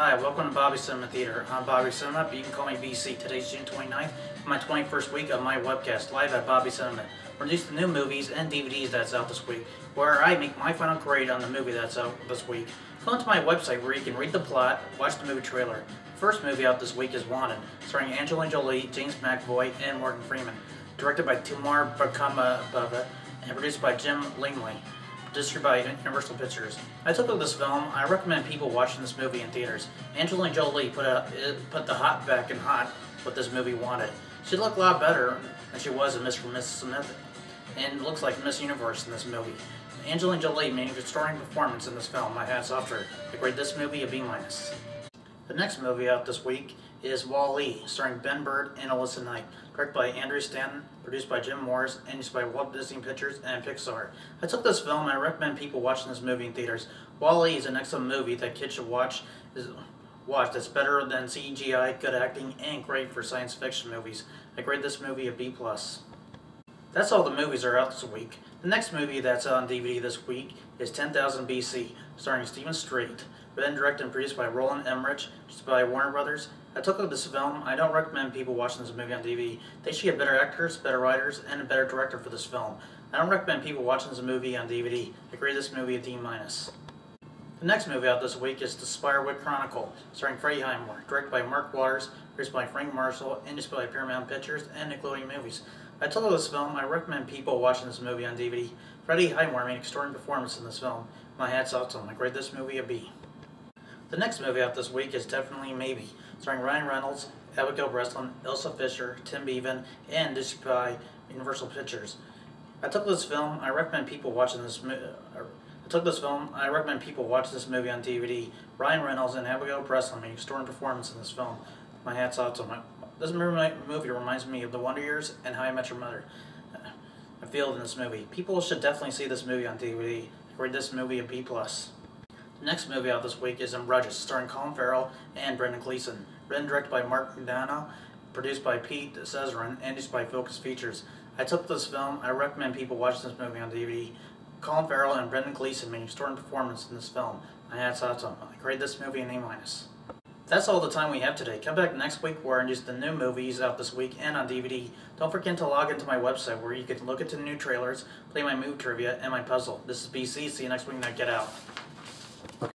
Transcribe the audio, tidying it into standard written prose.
Hi, welcome to Bobby Cinema Theater. I'm Bobby Cinema, but you can call me BC. Today's June 29th, my 21st week of my webcast, live at Bobby Cinema. We're releasing the new movies and DVDs that's out this week, where I make my final grade on the movie that's out this week. Go to my website where you can read the plot, watch the movie trailer. The first movie out this week is Wanted, starring Angelina Jolie, James McAvoy, and Morgan Freeman. Directed by Tumar Bakamabava and produced by Jim Langley. Distributed by Universal Pictures. I took a look at this film. I recommend people watching this movie in theaters. Angelina Jolie put the hot back in hot with this movie Wanted. She looked a lot better than she was in Mr. and Mrs. Smith, and looks like Miss Universe in this movie. Angelina Jolie made a extraordinary performance in this film. My hat's off to her. I grade this movie a B-. The next movie out this week is Wall-E, starring Ben Bird and Alyssa Knight. Directed by Andrew Stanton, produced by Jim Morris, and used by Walt Disney Pictures and Pixar. I took this film and I recommend people watching this movie in theaters. Wall-E is an excellent movie that kids should watch. That's better than CGI, good acting, and great for science fiction movies. I grade this movie a B+. That's all the movies that are out this week. The next movie that's on DVD this week is 10,000 BC, starring Stephen Strait. Written, directed, and produced by Roland Emmerich, just by Warner Brothers. I took a look at this film. I don't recommend people watching this movie on DVD. They should get better actors, better writers, and a better director for this film. I don't recommend people watching this movie on DVD. I grade this movie a D-. The next movie out this week is The Spiderwick Chronicle, starring Freddie Highmore, directed by Mark Waters, produced by Frank Marshall, and distributed by Paramount Pictures and Nickelodeon Movies. I took a look at this film. I recommend people watching this movie on DVD. Freddie Highmore made an extraordinary performance in this film. My hat's off to him. I grade this movie a B. The next movie out this week is Definitely Maybe, starring Ryan Reynolds, Abigail Breslin, Elsa Fisher, Tim Bevan, and distributed by Universal Pictures. I took this film. I recommend people watching this movie. I recommend people watch this movie on DVD. Ryan Reynolds and Abigail Breslin made an extraordinary performance in this film. My hat's off to them. This movie reminds me of The Wonder Years and How I Met Your Mother. I feel in this movie. People should definitely see this movie on DVD. I grade this movie a B+. The next movie out this week is In Bruges, starring Colin Farrell and Brendan Gleeson. Written and directed by Mark McDonough, produced by Pete Cesarin, and used by Focus Features. I took this film. I recommend people watch this movie on DVD. Colin Farrell and Brendan Gleeson made an extraordinary performance in this film. My hat's off to them. I grade this movie an A-. That's all the time we have today. Come back next week where I introduce the new movies out this week and on DVD. Don't forget to log into my website where you can look at the new trailers, play my movie trivia, and my puzzle. This is BC. See you next week. Now get out.